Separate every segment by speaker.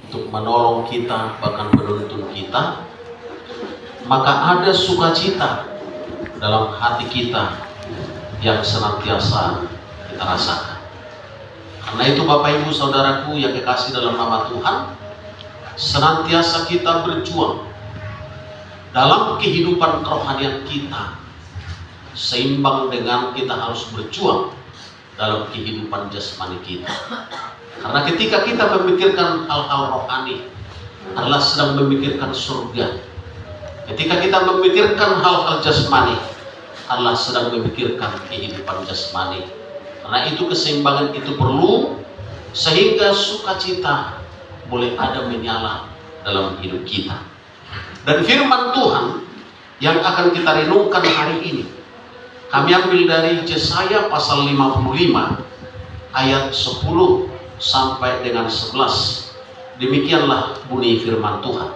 Speaker 1: untuk menolong kita, bahkan menuntun kita, maka ada sukacita dalam hati kita yang senantiasa kita rasakan. Karena itu Bapak Ibu Saudaraku yang kekasih dalam nama Tuhan, senantiasa kita berjuang dalam kehidupan kerohanian kita, seimbang dengan kita harus berjuang dalam kehidupan jasmani kita. Karena ketika kita memikirkan hal-hal rohani, Allah sedang memikirkan surga. Ketika kita memikirkan hal-hal jasmani, Allah sedang memikirkan kehidupan jasmani. Karena itu keseimbangan itu perlu, sehingga sukacita boleh ada menyala dalam hidup kita. Dan firman Tuhan yang akan kita renungkan hari ini, kami ambil dari Yesaya pasal 55 ayat 10 sampai dengan 11. Demikianlah bunyi firman Tuhan.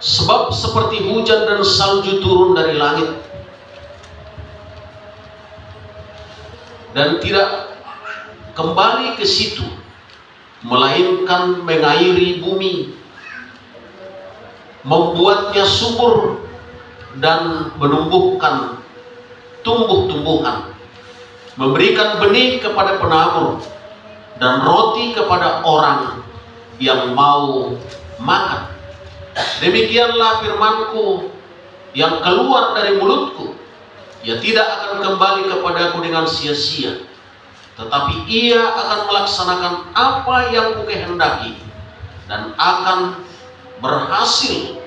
Speaker 1: Sebab seperti hujan dan salju turun dari langit dan tidak kembali ke situ, melainkan mengairi bumi, membuatnya subur dan menumbuhkan tumbuh-tumbuhan, memberikan benih kepada penabur dan roti kepada orang yang mau makan. Demikianlah firmanku yang keluar dari mulutku, ia tidak akan kembali kepadaku dengan sia-sia, tetapi ia akan melaksanakan apa yang kukehendaki dan akan berhasil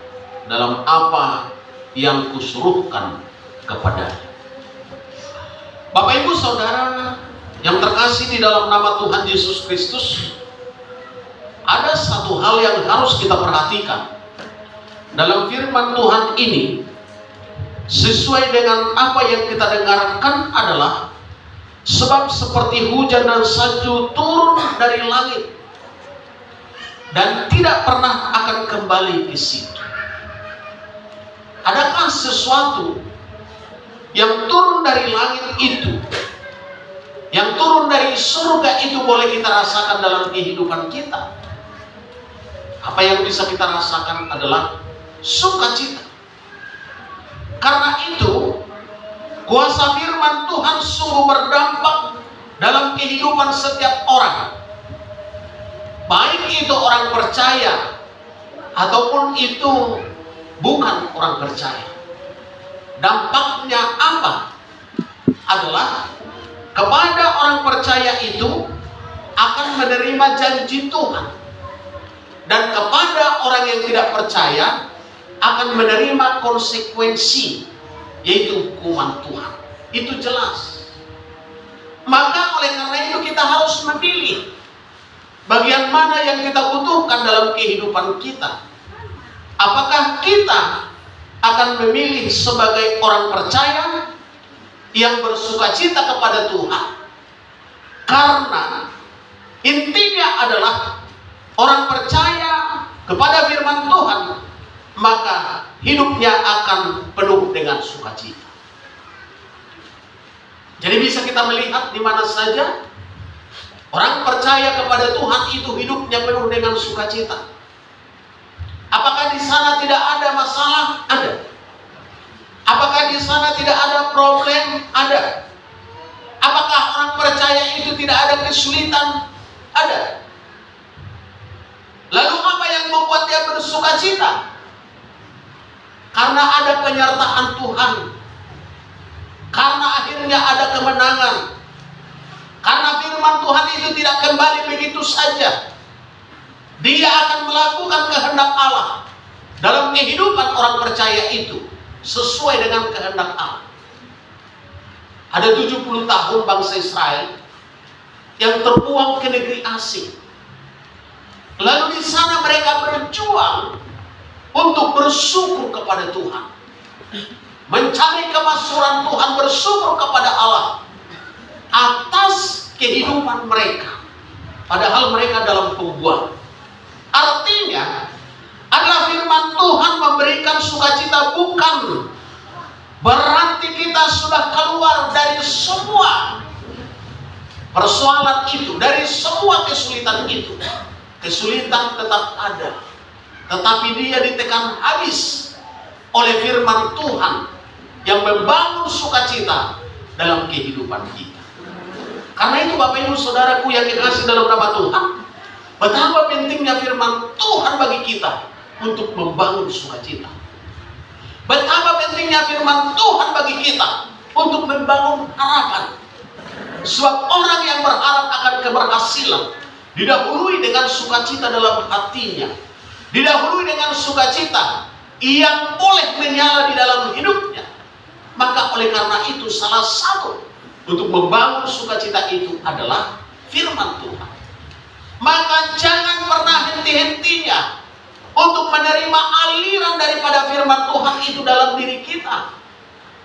Speaker 1: dalam apa yang kusuruhkan kepadanya. Bapak Ibu Saudara yang terkasih di dalam nama Tuhan Yesus Kristus, ada satu hal yang harus kita perhatikan dalam firman Tuhan ini. Sesuai dengan apa yang kita dengarkan adalah, sebab seperti hujan dan salju turun dari langit dan tidak pernah akan kembali ke situ. Adakah sesuatu yang turun dari langit itu, yang turun dari surga itu boleh kita rasakan dalam kehidupan kita? Apa yang bisa kita rasakan adalah sukacita. Karena itu, kuasa firman Tuhan sungguh berdampak dalam kehidupan setiap orang. Baik itu orang percaya ataupun itu bukan orang percaya. Dampaknya apa? Adalah kepada orang percaya itu akan menerima janji Tuhan, dan kepada orang yang tidak percaya akan menerima konsekuensi, yaitu hukuman Tuhan. Itu jelas. Maka oleh karena itu kita harus memilih bagian mana yang kita butuhkan dalam kehidupan kita. Apakah kita akan memilih sebagai orang percaya yang bersukacita kepada Tuhan, karena intinya adalah orang percaya kepada firman Tuhan, maka hidupnya akan penuh dengan sukacita. Jadi bisa kita melihat di mana saja orang percaya kepada Tuhan itu hidupnya penuh dengan sukacita. Apakah di sana tidak ada masalah? Ada. Apakah di sana tidak ada problem? Ada. Apakah orang percaya itu tidak ada kesulitan? Ada. Lalu apa yang membuat dia bersukacita? Karena ada penyertaan Tuhan, karena akhirnya ada kemenangan, karena firman Tuhan itu tidak kembali begitu saja. Dia akan melakukan kehendak Allah dalam kehidupan orang percaya itu, sesuai dengan kehendak Allah. Ada 70 tahun bangsa Israel yang terbuang ke negeri asing. Lalu di sana mereka berjuang untuk bersyukur kepada Tuhan, mencari kemakmuran Tuhan, bersyukur kepada Allah atas kehidupan mereka, padahal mereka dalam pembuangan. Artinya adalah firman Tuhan memberikan sukacita, bukan berarti kita sudah keluar dari semua persoalan itu, dari semua kesulitan itu. kesulitan tetap ada, tetapi dia ditekan habis oleh firman Tuhan yang membangun sukacita dalam kehidupan kita. Karena itu Bapak Ibu Saudaraku yang dikasih dalam nama Tuhan, betapa pentingnya firman Tuhan bagi kita untuk membangun sukacita. Betapa pentingnya firman Tuhan bagi kita untuk membangun harapan. Sebab orang yang berharap akan keberhasilan didahului dengan sukacita dalam hatinya, didahului dengan sukacita yang boleh menyala di dalam hidupnya. Maka oleh karena itu salah satu untuk membangun sukacita itu adalah firman Tuhan. Maka jangan pernah henti-hentinya untuk menerima aliran daripada firman Tuhan itu dalam diri kita,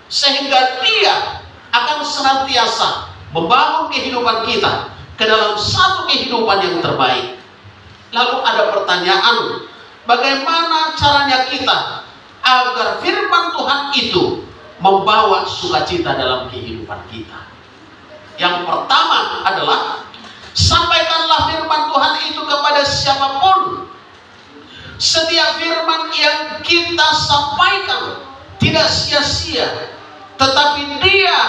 Speaker 1: sehingga dia akan senantiasa membangun kehidupan kita ke dalam satu kehidupan yang terbaik. Lalu ada pertanyaan, bagaimana caranya kita agar firman Tuhan itu membawa sukacita dalam kehidupan kita? Yang pertama adalah, sampaikanlah firman Tuhan itu kepada siapapun. Setiap firman yang kita sampaikan tidak sia-sia, tetapi dia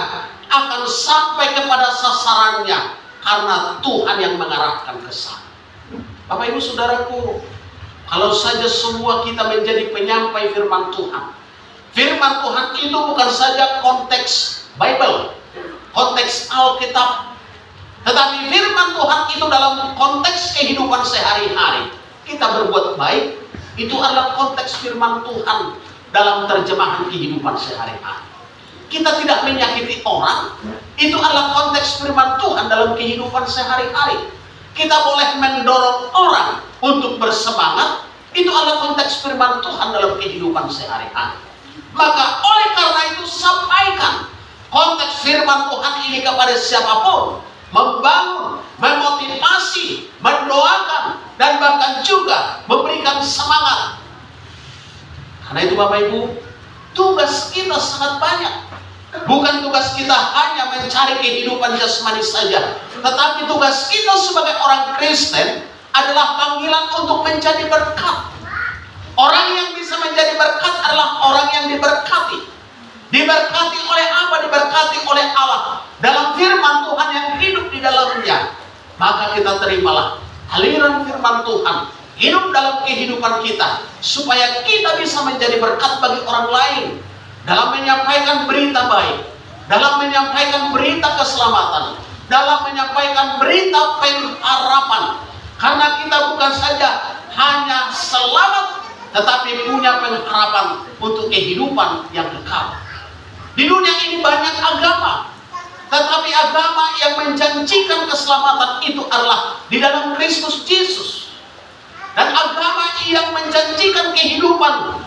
Speaker 1: akan sampai kepada sasarannya karena Tuhan yang mengarahkan ke sana. Bapak Ibu Saudaraku, kalau saja semua kita menjadi penyampai firman Tuhan. Firman Tuhan itu bukan saja konteks Bible, konteks Alkitab, tetapi firman Tuhan itu dalam konteks kehidupan sehari-hari. Kita berbuat baik, itu adalah konteks firman Tuhan dalam terjemahan kehidupan sehari-hari. Kita tidak menyakiti orang, itu adalah konteks firman Tuhan dalam kehidupan sehari-hari. Kita boleh mendorong orang untuk bersemangat, itu adalah konteks firman Tuhan dalam kehidupan sehari-hari. Maka oleh karena itu sampaikan konteks firman Tuhan ini kepada siapapun, membangun, memotivasi, mendoakan, dan bahkan juga memberikan semangat. Karena itu Bapak Ibu, tugas kita sangat banyak. Bukan tugas kita hanya mencari kehidupan jasmani saja, tetapi tugas kita sebagai orang Kristen adalah panggilan untuk menjadi berkat. Orang yang bisa menjadi berkat adalah orang yang diberkati. Diberkati oleh apa? Diberkati oleh Allah dalam firman Tuhan yang hidup di dalamnya. Maka kita terimalah aliran firman Tuhan hidup dalam kehidupan kita, supaya kita bisa menjadi berkat bagi orang lain dalam menyampaikan berita baik, dalam menyampaikan berita keselamatan, dalam menyampaikan berita pengharapan. Karena kita bukan saja hanya selamat, tetapi punya pengharapan untuk kehidupan yang kekal. Di dunia ini banyak agama, tetapi agama yang menjanjikan keselamatan itu adalah di dalam Kristus Yesus. Dan agama yang menjanjikan kehidupan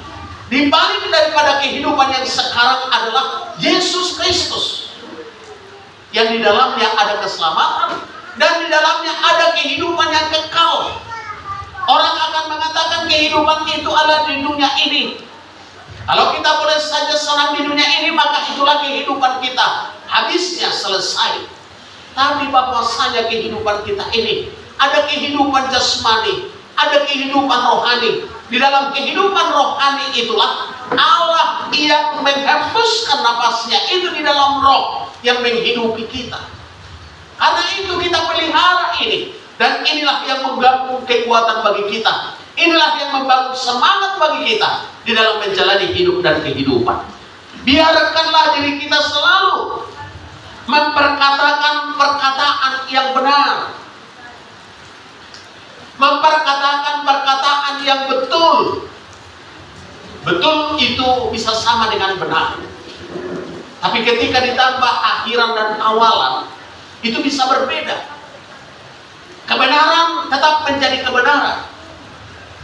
Speaker 1: di balik daripada kehidupan yang sekarang adalah Yesus Kristus, yang di dalamnya ada keselamatan dan di dalamnya ada kehidupan yang kekal. Orang akan mengatakan kehidupan itu adalah di dunia ini. Kalau kita boleh saja senang di dunia ini, maka itulah kehidupan kita, habisnya selesai. Tapi bahwasanya kehidupan kita ini ada kehidupan jasmani, ada kehidupan rohani. Di dalam kehidupan rohani itulah Allah yang menghembuskan napasnya itu di dalam roh yang menghidupi kita. Karena itu kita pelihara ini. Dan inilah yang membangun kekuatan bagi kita. Inilah yang membangun semangat bagi kita di dalam menjalani hidup dan kehidupan. Biarkanlah diri kita selalu memperkatakan perkataan yang benar, memperkatakan perkataan yang betul. Betul itu bisa sama dengan benar, tapi ketika ditambah akhiran dan awalan, itu bisa berbeda. Kebenaran tetap menjadi kebenaran,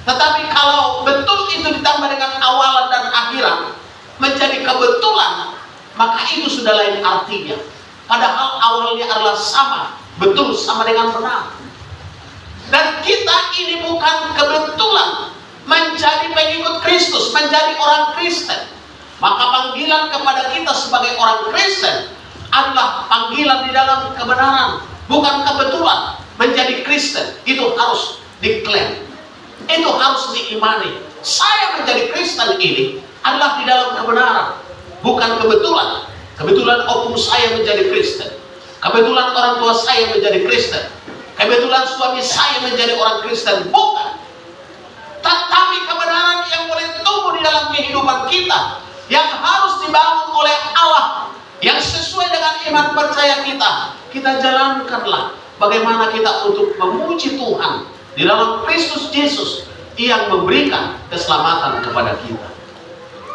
Speaker 1: tetapi kalau betul itu ditambah dengan awalan dan akhiran menjadi kebetulan, maka itu sudah lain artinya. Padahal awalnya adalah sama, betul sama dengan benar. Dan kita ini bukan kebetulan menjadi pengikut Kristus, menjadi orang Kristen. Maka panggilan kepada kita sebagai orang Kristen adalah panggilan di dalam kebenaran, bukan kebetulan. Menjadi Kristen itu harus diklaim. Itu harus diimani. Saya menjadi Kristen ini adalah di dalam kebenaran, bukan kebetulan. Kebetulan opung saya menjadi Kristen, kebetulan orang tua saya menjadi Kristen, kebetulan suami saya menjadi orang Kristen, bukan. Tetapi kebenaran yang boleh tumbuh di dalam kehidupan kita, yang harus dibangun oleh Allah, yang sesuai dengan iman percaya kita jalankanlah. Bagaimana kita untuk memuji Tuhan di dalam Kristus Yesus yang memberikan keselamatan kepada kita.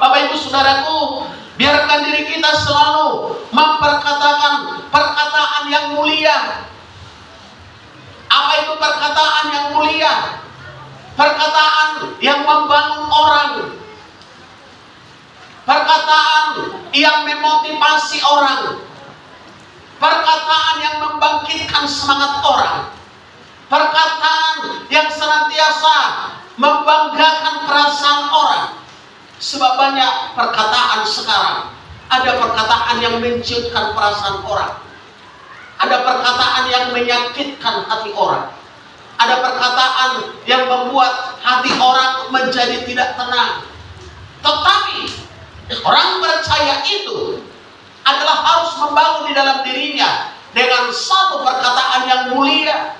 Speaker 1: Bapak Ibu Saudaraku, biarkan diri kita selalu memperkatakan perkataan yang mulia. Apa itu perkataan yang mulia? Perkataan yang membangun orang, perkataan yang memotivasi orang, perkataan yang membangkitkan semangat orang, perkataan yang senantiasa membanggakan perasaan orang. Sebab banyak perkataan sekarang, ada perkataan yang menciutkan perasaan orang, ada perkataan yang menyakitkan hati orang, ada perkataan yang membuat hati orang menjadi tidak tenang. Tetapi orang percaya itu adalah harus membangun di dalam dirinya dengan satu perkataan yang mulia,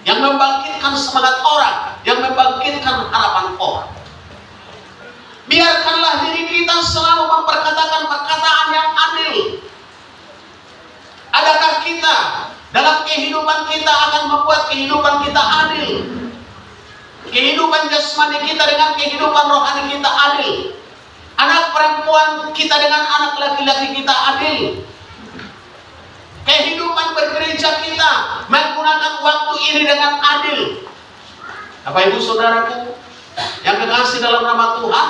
Speaker 1: yang membangkitkan semangat orang, yang membangkitkan harapan orang. Biarkanlah diri kita selalu memperkatakan perkataan yang adil. Adakah kita dalam kehidupan kita akan membuat kehidupan kita adil? Kehidupan jasmani kita dengan kehidupan rohani kita adil. Anak perempuan kita dengan anak laki-laki kita adil. Kehidupan bergereja kita menggunakan waktu ini dengan adil. Bapak Ibu Saudaraku yang kekasih dalam nama Tuhan,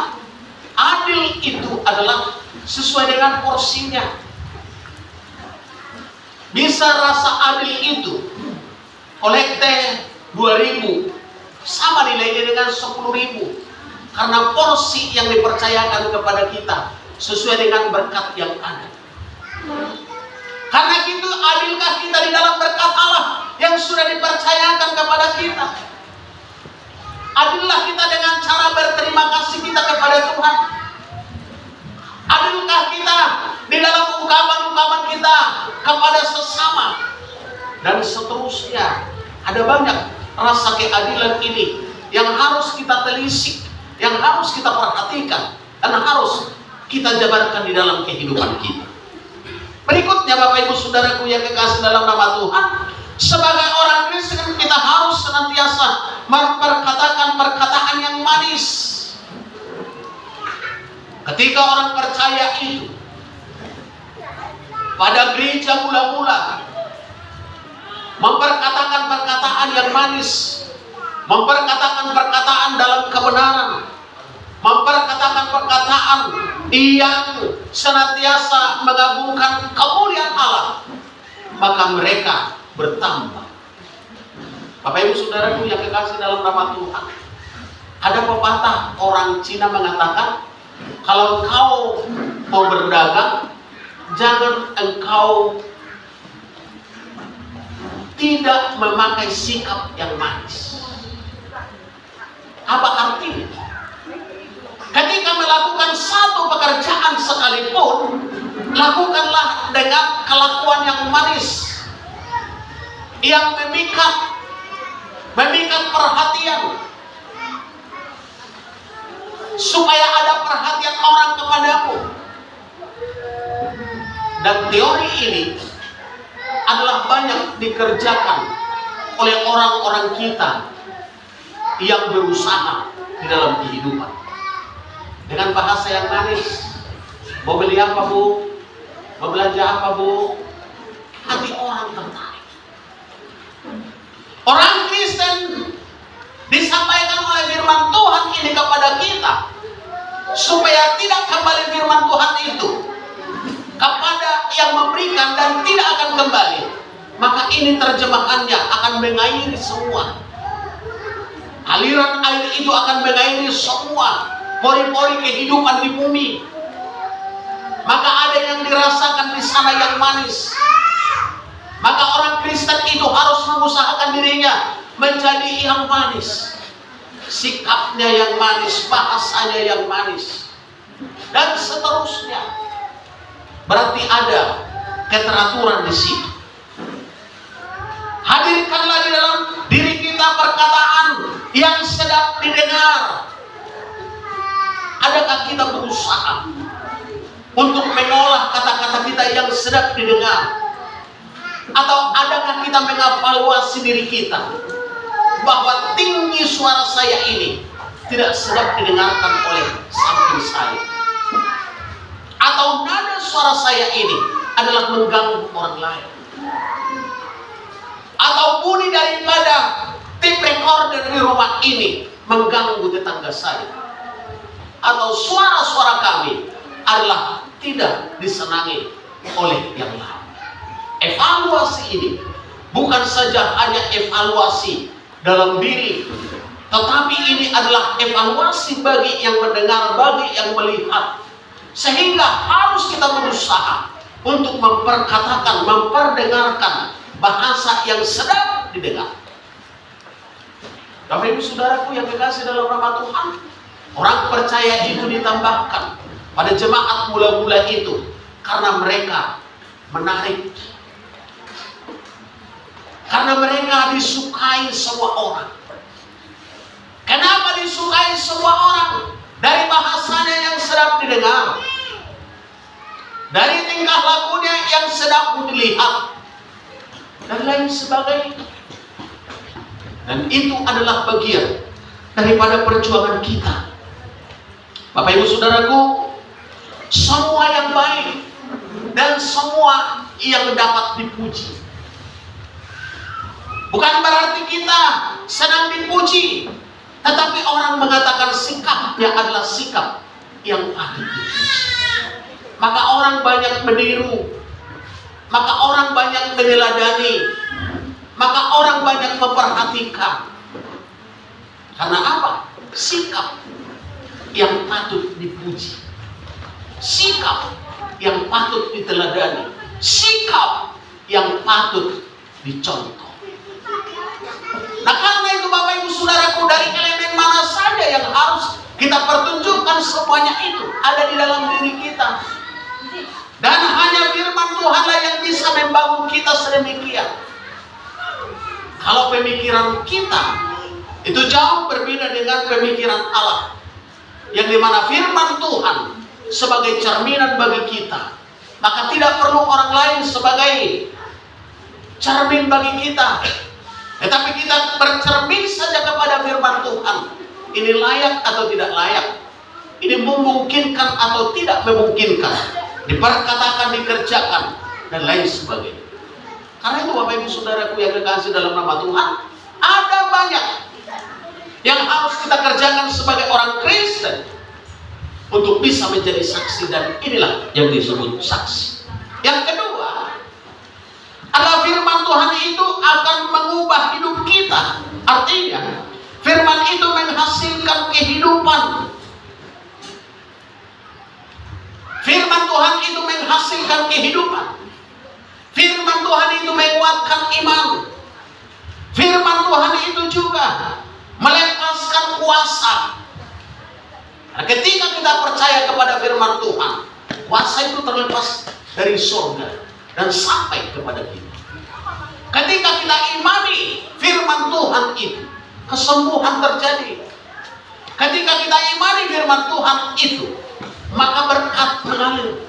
Speaker 1: adil itu adalah sesuai dengan porsinya. Bisa rasa adil itu kolekte 2.000 sama nilainya dengan 10.000, karena porsi yang dipercayakan kepada kita sesuai dengan berkat yang ada. Karena itu adilkah kita di dalam berkat Allah yang sudah dipercayakan kepada kita? Adillah kita dengan cara berterima kasih kita kepada Tuhan. Adilkah kita di dalam ungkapan-ungkapan kita kepada sesama? Dan seterusnya. Ada banyak rasa keadilan ini yang harus kita telisik, yang harus kita perhatikan, dan harus kita jabarkan di dalam kehidupan kita. Berikutnya Bapak Ibu Saudaraku yang kekasih dalam nama Tuhan, sebagai orang Kristen kita harus senantiasa memperkatakan perkataan yang manis. Ketika orang percaya itu pada gereja mula-mula memperkatakan perkataan yang manis, memperkatakan perkataan dalam kebenaran, memperkatakan perkataan yang senantiasa mengagungkan kemuliaan Allah, maka mereka bertambah. Bapak Ibu Saudaraku yang kekasih dalam nama Tuhan, ada pepatah orang Cina mengatakan, kalau engkau mau berdagang, jangan engkau tidak memakai sikap yang manis. Apa artinya? Ketika melakukan satu pekerjaan sekalipun, lakukanlah dengan kelakuan yang manis, yang memikat perhatian, supaya ada perhatian orang kepadamu. Dan teori ini adalah banyak dikerjakan oleh orang-orang kita yang berusaha di dalam kehidupan dengan bahasa yang manis. Mau beli apa Bu? Mau belanja apa Bu? Hati orang tertarik. Orang Kristen disampaikan oleh firman Tuhan ini kepada kita supaya tidak kembali firman Tuhan itu kepada yang memberikan dan tidak akan kembali. Maka ini terjemahannya akan mengairi semua. Aliran air itu akan mengairi semua pori-pori kehidupan di bumi. Maka ada yang dirasakan di sana yang manis. Maka orang Kristen itu harus mengusahakan dirinya menjadi yang manis. Sikapnya yang manis, bahasanya yang manis, dan seterusnya. Berarti ada keteraturan di situ. Hadirkanlah di dalam diri kita perkataan yang sedap didengar. Adakah kita berusaha untuk mengolah kata-kata kita yang sedap didengar? Atau adakah kita mengevaluasi diri kita bahwa tinggi suara saya ini tidak sedap didengarkan oleh samping saya? Atau nada suara saya ini adalah mengganggu orang lain? Atau bunyi daripada tape recorder di rumah ini mengganggu tetangga saya? Atau suara-suara kami adalah tidak disenangi oleh yang lain? Evaluasi ini bukan saja hanya evaluasi dalam diri, tetapi ini adalah evaluasi bagi yang mendengar, bagi yang melihat. Sehingga harus kita berusaha untuk memperkatakan, memperdengarkan bahasa yang sedap didengar. Bapak Ibu Saudaraku yang kekasih dalam nama Tuhan, orang percaya itu ditambahkan pada jemaat mula-mula itu karena mereka menarik, karena mereka disukai semua orang. Kenapa disukai semua orang? Dari bahasanya yang sedap didengar, dari tingkah lakunya yang sedap dilihat, dan lain sebagainya. Dan itu adalah bagian daripada perjuangan kita. Bapak Ibu Saudaraku, semua yang baik dan semua yang dapat dipuji. Bukan berarti kita senang dipuji, tetapi orang mengatakan sikapnya adalah sikap yang patut dipuji. Maka orang banyak meniru, maka orang banyak meneladani, maka orang banyak memperhatikan. Karena apa? Sikap yang patut dipuji, sikap yang patut diteladani, sikap yang patut dicontoh. Nah, karena itu Bapak Ibu Saudaraku, dari elemen mana saja yang harus kita pertunjukkan, semuanya itu ada di dalam diri kita. Dan hanya firman Tuhanlah yang bisa membangun kita sedemikian. Kalau pemikiran kita itu jauh berbeda dengan pemikiran Allah, yang dimana firman Tuhan sebagai cerminan bagi kita, maka tidak perlu orang lain sebagai cermin bagi kita, tetapi kita bercermin saja kepada firman Tuhan. Ini layak atau tidak layak, ini memungkinkan atau tidak memungkinkan, diperkatakan, dikerjakan, dan lain sebagainya. Karena itu Bapak Ibu Saudaraku yang dikasihi dalam nama Tuhan, ada banyak yang harus kita kerjakan sebagai orang Kristen untuk bisa menjadi saksi, dan inilah yang disebut saksi. Yang kedua adalah firman Tuhan itu akan mengubah hidup kita. Artinya firman itu menghasilkan kehidupan. Firman Tuhan itu menghasilkan kehidupan. Firman Tuhan itu menguatkan iman. Firman Tuhan itu juga melepaskan kuasa. Nah, ketika kita percaya kepada firman Tuhan, kuasa itu terlepas dari surga dan sampai kepada kita. Ketika kita imani firman Tuhan itu, kesembuhan terjadi. Ketika kita imani firman Tuhan itu, maka berkat mengalir.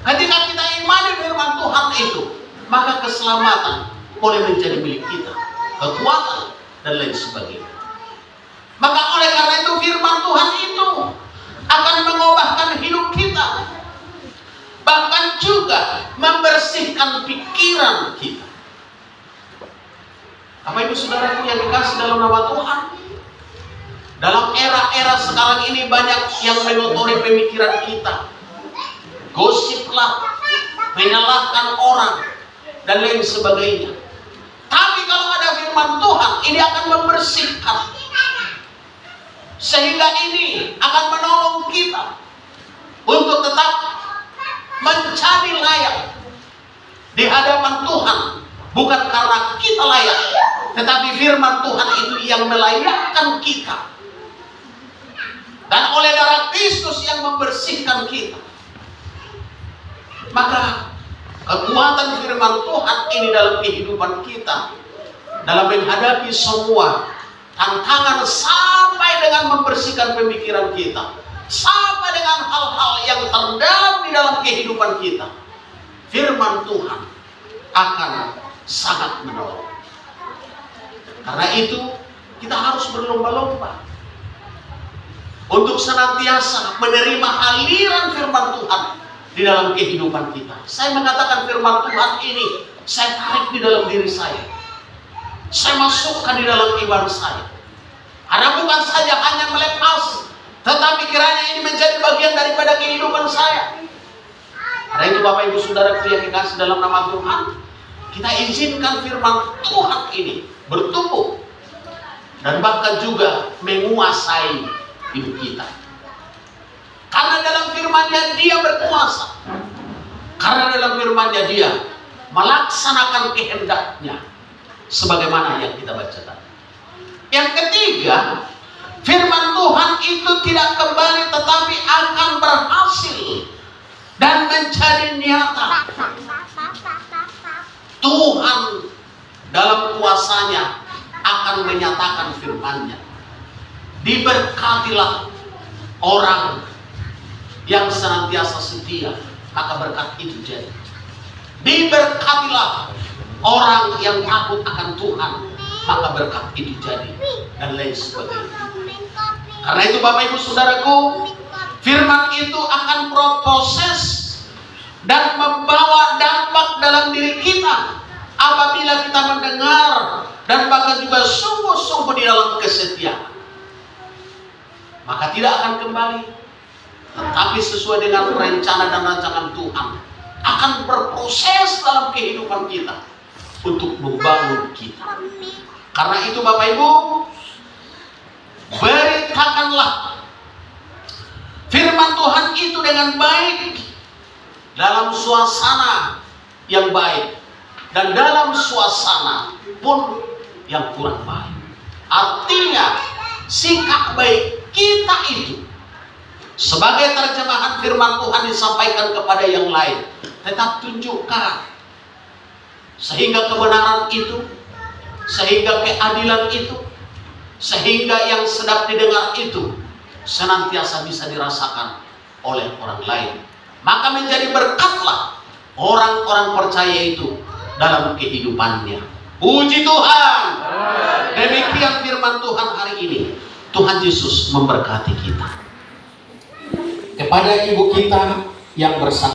Speaker 1: Ketika kita imani firman Tuhan itu, maka keselamatan boleh menjadi milik kita, kekuatan dan lain sebagainya. Maka oleh karena itu firman Tuhan itu akan mengubahkan hidup kita, bahkan juga membersihkan pikiran kita. Bapak Ibu Saudaraku yang dikasihi dalam nama Tuhan, dalam era-era sekarang ini banyak yang mengotori pemikiran kita. Gosiplah, menyalahkan orang, dan lain sebagainya. Tapi kalau ada firman Tuhan, ini akan membersihkan. Sehingga ini akan menolong kita untuk tetap menjadi layak di hadapan Tuhan. Bukan karena kita layak, tetapi firman Tuhan itu yang melayakkan kita. Dan oleh darah Kristus yang membersihkan kita. Maka kekuatan firman Tuhan ini dalam kehidupan kita, dalam menghadapi semua tantangan sampai dengan membersihkan pemikiran kita, sampai dengan hal-hal yang terdalam di dalam kehidupan kita, firman Tuhan akan sangat menolong. Karena itu kita harus berlomba-lomba untuk senantiasa menerima aliran firman Tuhan di dalam kehidupan kita. Saya mengatakan firman Tuhan ini saya tarik di dalam diri saya. Saya masukkan di dalam iman saya. Karena bukan saja hanya melepas, tetapi kiranya ini menjadi bagian daripada kehidupan saya. Karena itu Bapak Ibu Saudaraku yang dikasih dalam nama Tuhan, kita izinkan firman Tuhan ini bertumbuh dan bahkan juga menguasai hidup kita. Karena dalam firman-Nya Dia berkuasa. Karena dalam firman-Nya Dia melaksanakan kehendak-Nya sebagaimana yang kita bacakan. Yang ketiga, firman Tuhan itu tidak kembali tetapi akan berhasil dan menjadi nyata. Tuhan dalam kuasa-Nya akan menyatakan firman-Nya. Diberkatilah orang yang senantiasa setia, maka berkat itu jadi. Diberkatilah orang yang takut akan Tuhan, maka berkat itu jadi, dan lain sebagainya. Karena itu Bapak Ibu Saudaraku, firman itu akan berproses dan membawa dampak dalam diri kita apabila kita mendengar dan bahkan juga sungguh-sungguh di dalam kesetiaan. Maka tidak akan kembali, tetapi sesuai dengan rencana dan rancangan Tuhan akan berproses dalam kehidupan kita untuk membangun kita. Karena itu Bapak Ibu, beritakanlah firman Tuhan itu dengan baik dalam suasana yang baik dan dalam suasana pun yang kurang baik. Artinya sikap baik kita itu sebagai terjemahan firman Tuhan disampaikan kepada yang lain, tetap tunjukkan sehingga kebenaran itu, sehingga keadilan itu, sehingga yang sedap didengar itu senantiasa bisa dirasakan oleh orang lain. Maka menjadi berkatlah orang-orang percaya itu dalam kehidupannya. Puji Tuhan. Demikian firman Tuhan hari ini. Tuhan Yesus memberkati kita. Kepada ibu kita yang bersama